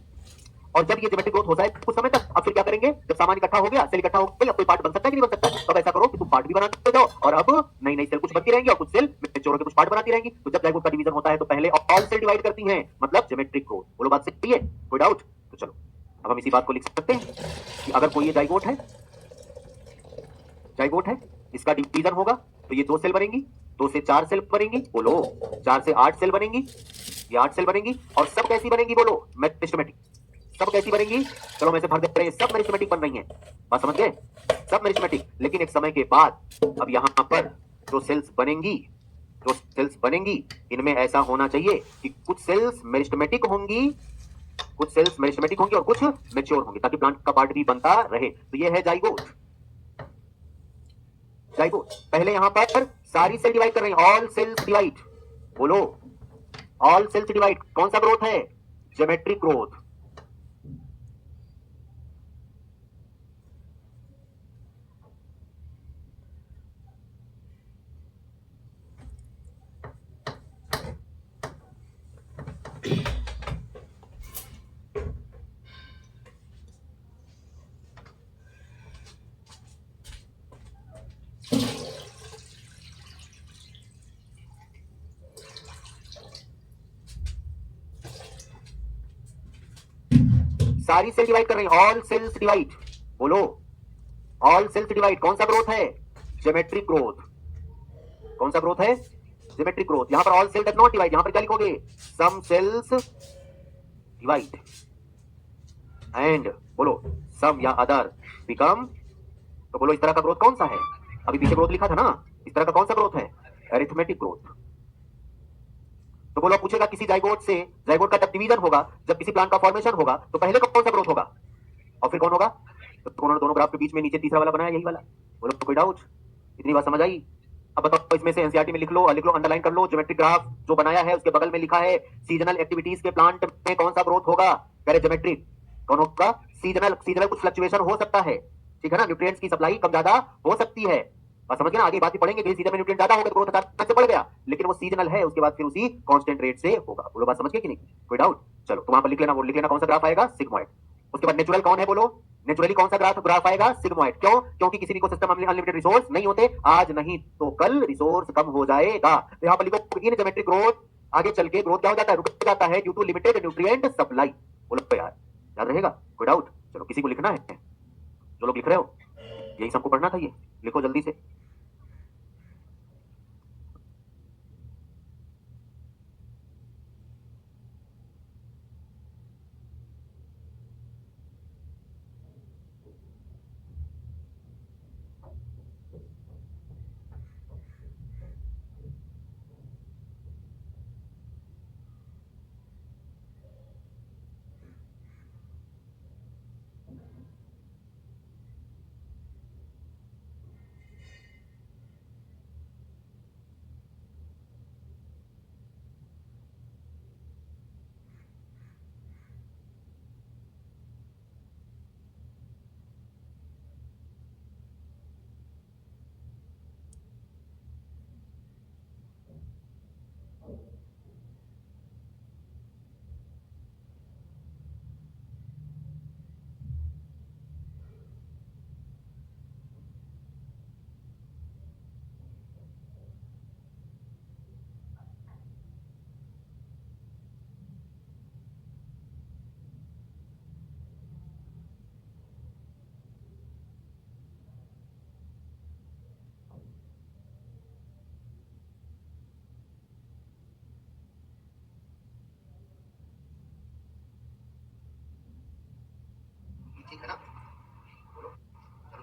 और जब ये ज्योमेट्रिक ग्रोथ होता है कुछ समय तक, अब फिर क्या करेंगे? जब सामान इकट्ठा हो गया, सेल इकट्ठा हो गया, अब कोई पार्ट बन सकता है कि नहीं बन सकता? तो अब ऐसा करो कि तुम पार्ट भी बनाते जाओ, और अब नई नई सेल कुछ बनती रहेंगी और कुछ सेल मैच्योर होकर कुछ पार्ट बनाती रहेंगी। तो जब जाइगोट का डिवीजन होता है तो पहले ऑल सेल डिवाइड करती हैं, मतलब ज्योमेट्रिक ग्रोथ। बोलो बात सही है? कोई डाउट? तो चलो अब हम इसी बात को लिख सकते हैं कि अगर कोई ये जाइगोट है, जाइगोट है, इसका डिवीजन होगा तो ये 2 सेल बनेंगी, 2 से 4 सेल बनेंगी, बोलो 4 से 8 सेल बनेंगी, ये 8 सेल बनेंगी। और सब कैसी बनेंगी? बोलो मेरिस्टेमेटिक। सब कैसी बनेगी? चलो मैं से भर दे रहे हैं, सब मेरिस्टेमेटिक बन रही हैं। बात समझ गए? सब मेरिस्टेमेटिक। लेकिन एक समय के बाद अब यहाँ पर जो सेल्स बनेंगी, जो सेल्स बनेंगी, इनमें ऐसा होना चाहिए कि कुछ सेल्स मेरिस्टेमेटिक होंगी, कुछ सेल्स मेरिस्टेमेटिक होंगी और कुछ मैच्योर होंगी, ताकि प्लांट का पार्ट भी बनता रहे। तो ये है जाइगोट। जाइगोट। पहले यहां पर सारी सेल डिवाइड कर रही हैं, ऑल सेल्स डिवाइड, बोलो ऑल सेल्स डिवाइड, कौन सा ग्रोथ है? Geometric growth. सारी सेल डिवाइड कर रही हैं, ऑल सेल्स डिवाइड, बोलो ऑल सेल्स डिवाइड, कौन सा ग्रोथ है? Geometric growth. कौन सा ग्रोथ है? Geometric growth. यहां पर all cell does not divide, यहां पर क्या लिखोगे? सम सेल्स डिवाइड एंड बोलो सम या अदर बिकम, तो बोलो इस तरह का ग्रोथ कौन सा है? अभी पीछे ग्रोथ लिखा था ना, इस तरह का कौन सा ग्रोथ है? Arithmetic growth. तो बोलो पूछेगा किसी जाइगोट से, जाइगोट का जब डिवीजन होगा, जब किसी प्लांट का फॉर्मेशन होगा, तो पहले कौन सा ग्रोथ होगा और फिर कौन होगा? तो उन्होंने दोनों ग्राफ के बीच में नीचे तीसरा वाला बनाया, यही वाला। बोलो कोई डाउट? इतनी बात समझ आई? अब बताओ इसमें से एनसीईआरटी में लिख लो, अंडरलाइन कर लो, ज्योमेट्रिक ग्राफ जो बनाया है उसके बगल में लिखा है सीजनल एक्टिविटीज के प्लांट में कौन सा ग्रोथ होगा? पहले ज्योमेट्रिक कौन होगा? सीजनल। सीजनल कुछ फ्लक्चुएशन हो सकता है, ठीक है ना, न्यूट्रिएंट्स की सप्लाई कम ज्यादा हो सकती है, बात समझ गए ना? आगे बात ही पढ़ेंगे कि सीजन में न्यूट्रिएंट ज्यादा होगा तो ग्रोथ अचानक से बढ़ गया, लेकिन वो सीजनल है, उसके बाद फिर उसी कांस्टेंट रेट से होगा। बोलो बात समझ गए कि नहीं? कोई डाउट? चलो तो वहां पर लिख लेना, वो लिख लेना कौन सा ग्राफ आएगा? सिग्मॉइड। उसके बाद नेचुरल कौन है? बोलो नेचुरली कौन सा ग्राफ आएगा? सिग्मॉइड। क्यों? क्योंकि किसी भी इकोसिस्टम में अनलिमिटेड रिसोर्स नहीं होते, आज नहीं तो कल रिसोर्स कम हो जाएगा। तो यहाँ पर लिखो इन ज्योमेट्रिक ग्रोथ, आगे चल के ग्रोथ क्या हो जाता है? रुक जाता है due to limited nutrient supply. बोलो तो यार याद रहेगा? कोई डाउट? चलो किसी को लिखना है? जो लोग लिख रहे हो यही सबको पढ़ना था, ये लिखो जल्दी से। ठीक है ना? बोलो चलो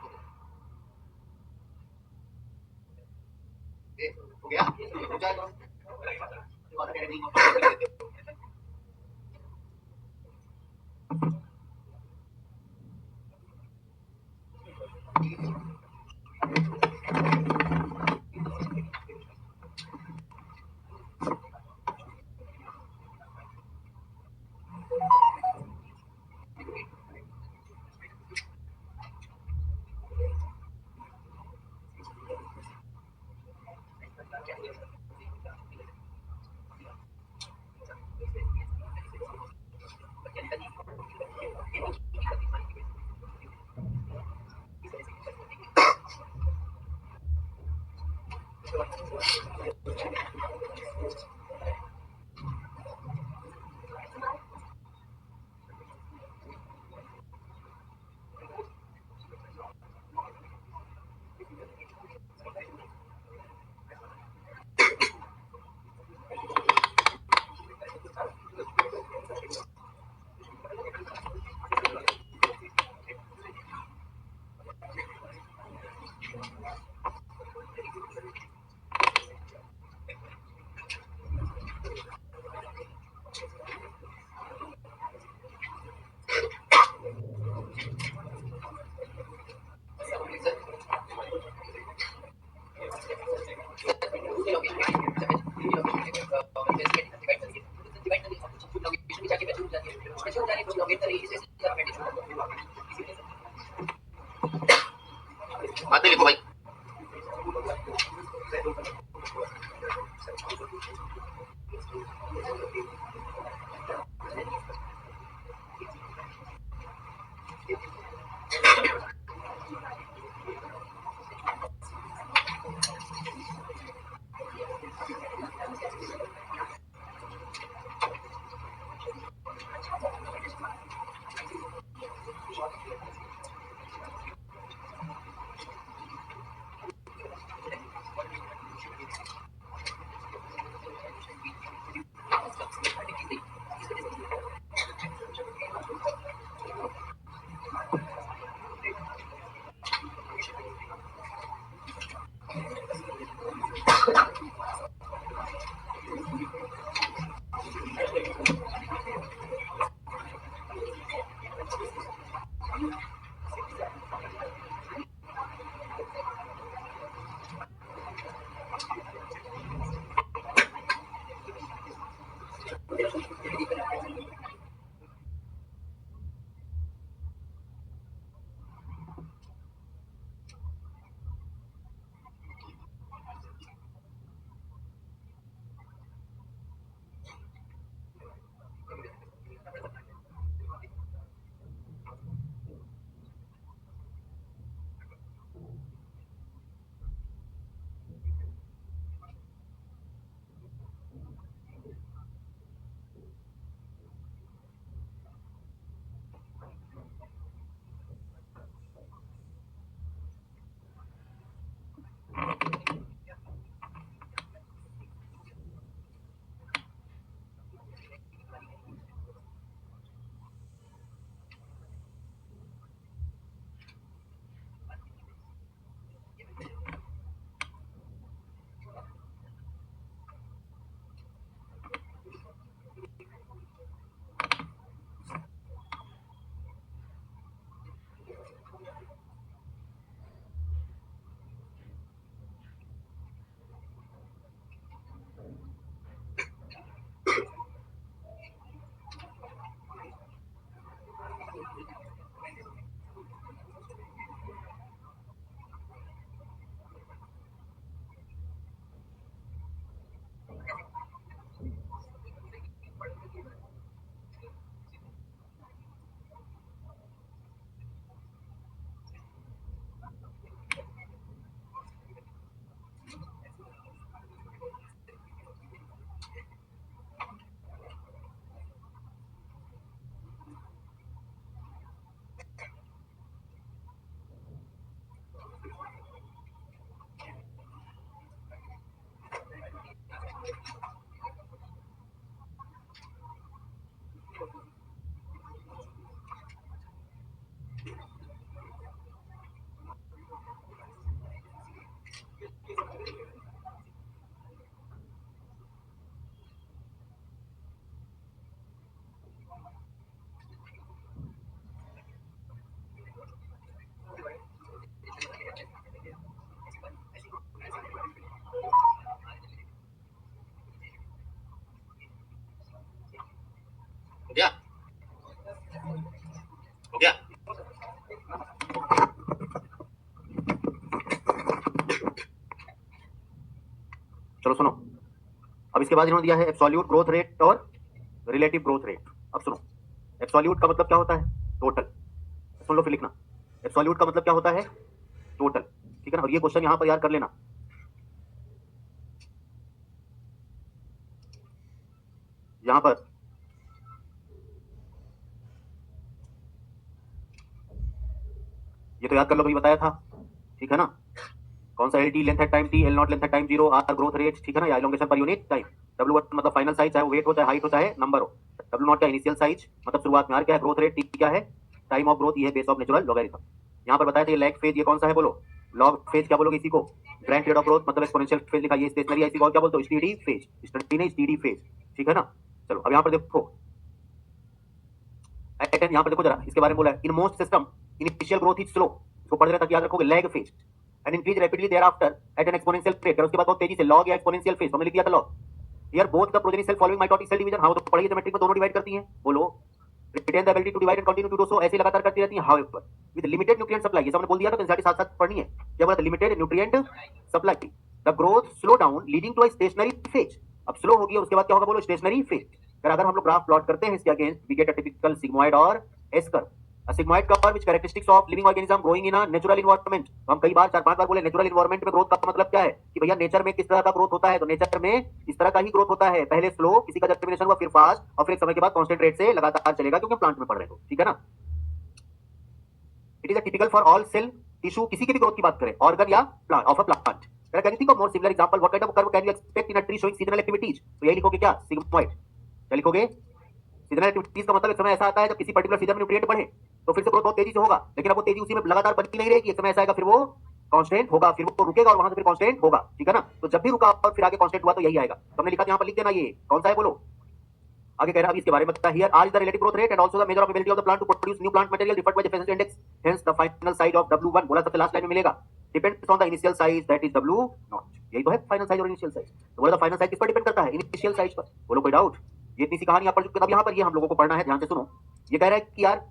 हो गया, हो जाएगा। चलो सुनो, अब इसके बाद इन्होंने दिया है एब्सोल्यूट ग्रोथ रेट और रिलेटिव ग्रोथ रेट। अब सुनो, एब्सोल्यूट का मतलब क्या होता है? टोटल। सुन लो फिर लिखना, एब्सोल्यूट का मतलब क्या होता है? टोटल, ठीक है ना। और ये क्वेश्चन यहां पर याद कर लेना, यहां पर ये तो याद कर लो, भाई बताया था, ठीक है ना। कौन सा? L T length at time T, L nought length at time zero, R growth rate, ठीक है ना, या elongation per unit time. W मतलब फाइनल साइज, चाहे वो वेट हो चाहे हाइट हो चाहे नंबर हो। डब्ल्यू नॉट का इनिशियल साइज मतलब शुरुआत में, आर क्या है? ग्रोथ रेट, टी क्या है? टाइम ऑफ ग्रोथ, ये है बेस ऑफ नेचुरल लॉगरिथम। यहाँ पर बताया था ये लैग फेज, ये कौन सा है बोलो? Log phase. क्या बोलोगे इसी को? ग्रैंड पीरियड ऑफ ग्रोथ मतलब एक्सपोनेंशियल फेज लिखा, ये स्टेशनरी है, इसी को क्या बोलते हो? स्टीडी फेज, स्टडी नहीं स्टीडी फेज, ठीक है ना। चलो अब यहाँ पर देखो, यहाँ पर देखो जरा, इसके बारे में बोला है, in most system initial growth is slow, इसको पढ़ रहे तक याद रखोगे, lag phase and increase rapidly thereafter at an exponential rate, उसके बाद बहुत तेजी से लॉग या एक्सपोनेंशियल फेज, हमने लिख दिया था log. Here both the progeny cell following mitotic cell division, how तो पढ़िए ज्योमेट्रिक में दोनों डिवाइड करती हैं, बोलो। Retain the ability to divide and continue to do so, ऐसे लगातार करती रहती हैं, however with limited nutrient supply, ये सब हमने बोल दिया था, तो इनके साथ साथ पढ़नी है। क्या बोला था? Limited nutrient supply. The growth slow down leading to a stationary phase, अब स्लो होगी और उसके बाद क्या होगा बोलो? Stationary phase. अगर हम लोग ग्राफ प्लॉट करते हैं इसके against, we get a typical sigmoid और S curve. A sigmoid curve which characteristics of living organism growing in a natural environment। तो हम कई बार 4-5 बार बोले नेचुरल इन्वायरमेंट में ग्रोथ का मतलब क्या है कि भैया नेचर में किस तरह का ग्रोथ होता है, तो नेचर में इस तरह का ही ग्रोथ होता है, पहले स्लो, किसी का जर्मिनेशन हुआ, फिर फास्ट, और फिर एक समय के बाद कांस्टेंट रेट से लगातार चलेगा, क्योंकि प्लांट में पढ़ रहे हो, ठीक है ना। It is typical for all cell tissue, किसी की भी ग्रोथ की बात करें, ऑर्गन या plant of a plant. Can you think of more similar example? What kind of curve can you expect in a tree showing seasonal activities? तो यही लिखोगे क्या? सिग्मॉइड। क्या लिखोगे? सीजनल एक्टिविटीज का मतलब एक समय ऐसा आता है जब किसी पर्टिकुलर सीजन में न्यूट्रिएंट बढ़े, तो फिर से ग्रोथ बहुत तेजी से होगा, लेकिन अब वो तेजी उसी में लगातार बनी नहीं रहेगी, एक समय ऐसा आएगा फिर वो कांस्टेंट होगा, फिर वो रुकेगा और वहां से फिर कांस्टेंट होगा, ठीक है ना। तो जब भी रुका और फिर आगे कांस्टेंट हुआ तो यही आएगा, तो हमने लिखा था यहाँ पर, लिख देना, ये कौन सा है बोलो। आगे कह रहा है, अभी इसके बारे में बता, here are is the relative growth rate and also the measure of ability of the plant to produce new plant material referred by the efficiency index, hence the final size of W1, बोला सबसे last line में मिलेगा, depends on the initial size that is W nought. यही तो है final size और initial size. तो बोला फाइनल साइज किस पर डिपेंड करता है? इनिशियल साइज पर। बोलो कोई डाउट? ये इतनी सी कहानी आप पढ़ चुके, अब यहाँ पर ये हम लोगों को पढ़ना है, ध्यान से सुनो। ये कह रहा है कि यार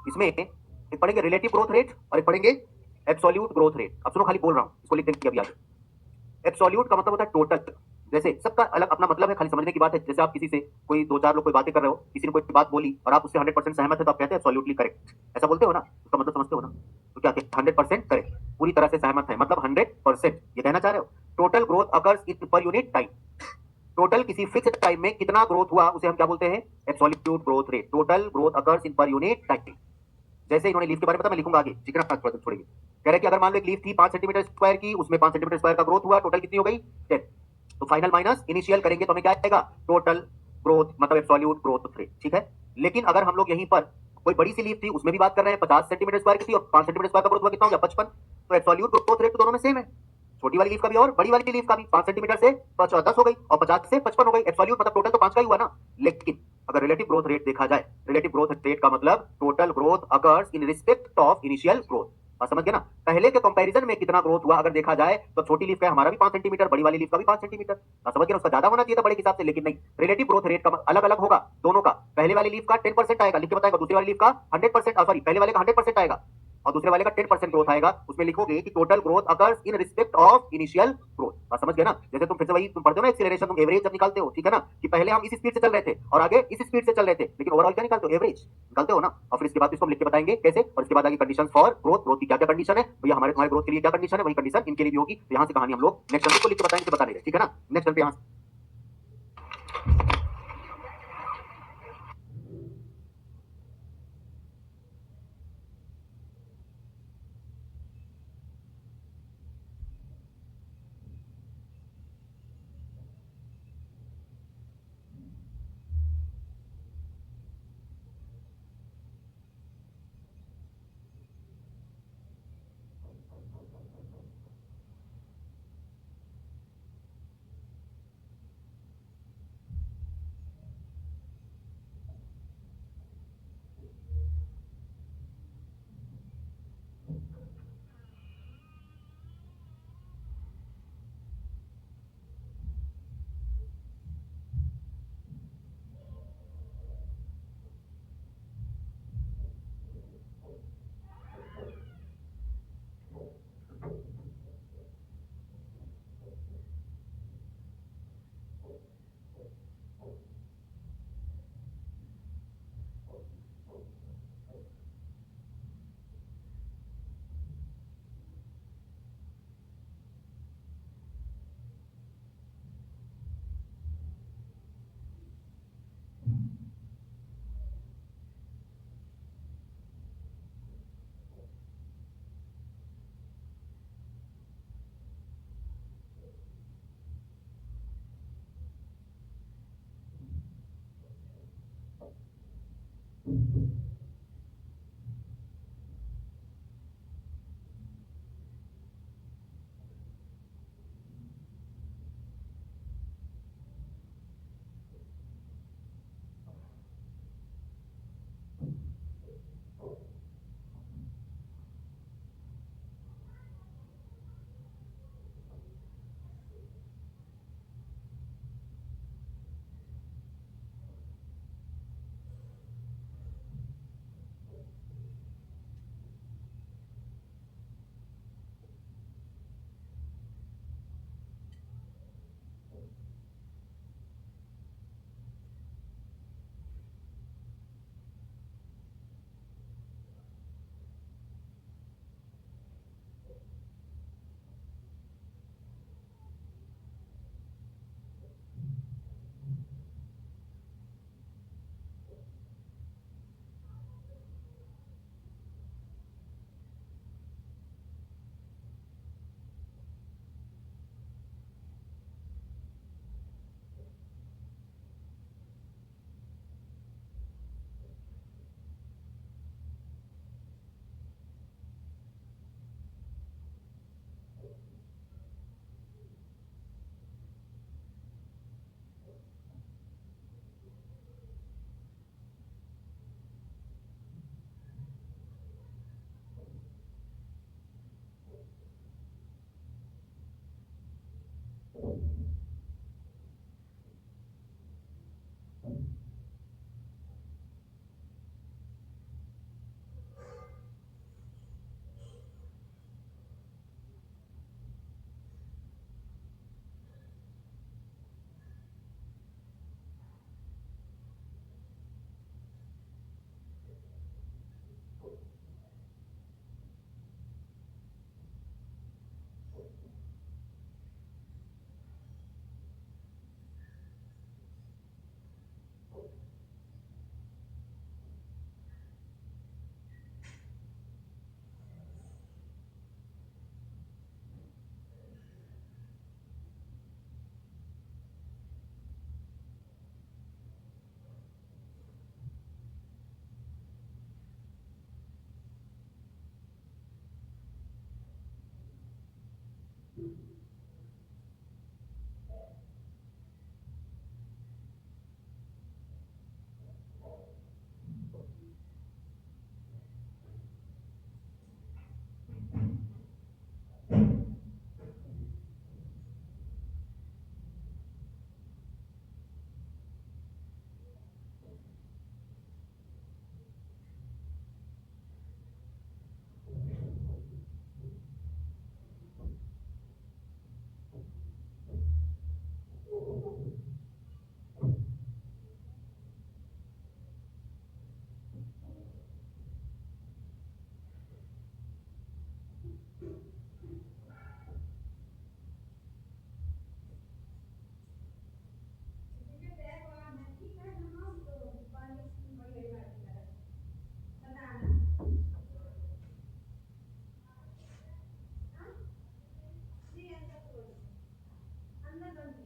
इसमें एक पढ़ेंगे रिलेटिव ग्रोथ रेट और एक पढ़ेंगे एब्सोल्यूट ग्रोथ रेट। अब सुनो, खाली बोल रहा हूं, इसको लिख देंगे अभी आगे। एब्सोल्यूट का मतलब होता है टोटल, जैसे सबका अलग अपना मतलब है, खाली समझने की बात है। जैसे आप किसी से कोई 2-4 लोग कोई बातें कर रहे हो, किसी ने कोई बात बोली और आप उससे 100% सहमत है, तो आप कहते हैं एब्सोल्युटली करेक्ट, ऐसा बोलते हो ना, उसका मतलब समझते हो ना। तो क्या कहते हैं? 100% करेक्ट, पूरी तरह से सहमत है, मतलब 100%, ये कहना चाह रहे हो। टोटल ग्रोथ अकर्स इन पर यूनिट टाइम, टोटल किसी फिक्स्ड टाइम में कितना ग्रोथ हुआ उसे हम क्या बोलते हैं? Absolute growth rate. Total growth occurs in पर यूनिट टाइम। जैसे इन्होंने लीफ के बारे में बताया, मैं लिखूंगा आगे, ठीक है ना, छोड़िए। कह रहे कि अगर मान लो एक लीफ थी 5 सेंटीमीटर स्क्वायर की, उसमें 5 सेंटीमीटर स्क्वायर का ग्रोथ हुआ, टोटल कितनी हो गई? 10। तो फाइनल माइनस इनिशियल करेंगे तो हमें क्या आएगा? टोटल ग्रोथ मतलब एब्सोल्यूट ग्रोथ रेट, ठीक है। लेकिन अगर हम लोग यहीं पर कोई बड़ी सी लीफ थी, उसमें भी बात कर रहे हैं 50 सेंटीमीटर स्क्वायर की थी और 5 सेंटीमीटर स्क्वायर का ग्रोथ हुआ कितना हो गया? 55। तो एब्सोल्यूट ग्रोथ रेट तो दोनों में सेम है, छोटी वाली लीफ का भी और बड़ी वाली लीफ का भी। 5 सेंटीमीटर से 10 हो गई और 50 से 55 हो गई, एब्सोल्यूट मतलब टोटल तो 5 का ही हुआ ना। लेकिन अगर रिलेटिव ग्रोथ रेट देखा जाए, रिलेटिव ग्रोथ रेट का मतलब total growth occurs in respect of initial growth. बात समझ गए ना? पहले के कंपैरिजन में कितना ग्रोथ हुआ अगर देखा जाए, तो छोटी लीफ का हमारा भी 5 सेंटीमीटर, बड़ी वाली लीफ का भी 5 सेंटीमीटर। बात समझ गए ना? उसका ज्यादा होना चाहिए था बड़े के हिसाब से, लेकिन नहीं। रिलेटिव ग्रोथ रेट का अलग अलग होगा दोनों का। पहले वाली लीफ का 10% आएगा, लिख के बताएगा। दूसरी वाली लीफ का 100%, सॉरी, पहले वाले का 100% आएगा और दूसरे वाले का 10% ग्रोथ आएगा। उसमें लिखोगे कि total growth occurs in respect of initial growth. बात समझ गए ना? जैसे तुम फिर से वही तुम पढ़ते हो ना, एक्सीलरेशन, तुम एवरेज जब निकालते हो, ठीक है ना, कि पहले हम इस स्पीड से चल रहे थे और आगे इस स्पीड से चल रहे थे, लेकिन ओवरऑल क्या निकालते हो? एवरेज निकालते हो ना। और फिर इसके बाद इसको हम लिख के बताएंगे कैसे, और इसके बाद आगे कंडीशन फॉर ग्रोथ, ग्रोथ की क्या क्या कंडीशन है भैया, हमारे तुम्हारे ग्रोथ के लिए क्या कंडीशन है, वही कंडीशन इनके लिए भी होगी। तो यहाँ से कहानी हम लोग नेक्स्ट टर्म को लिख के बताएंगे, बता देंगे, ठीक है ना। नेक्स्ट टर्म पे यहाँ अंदर बंद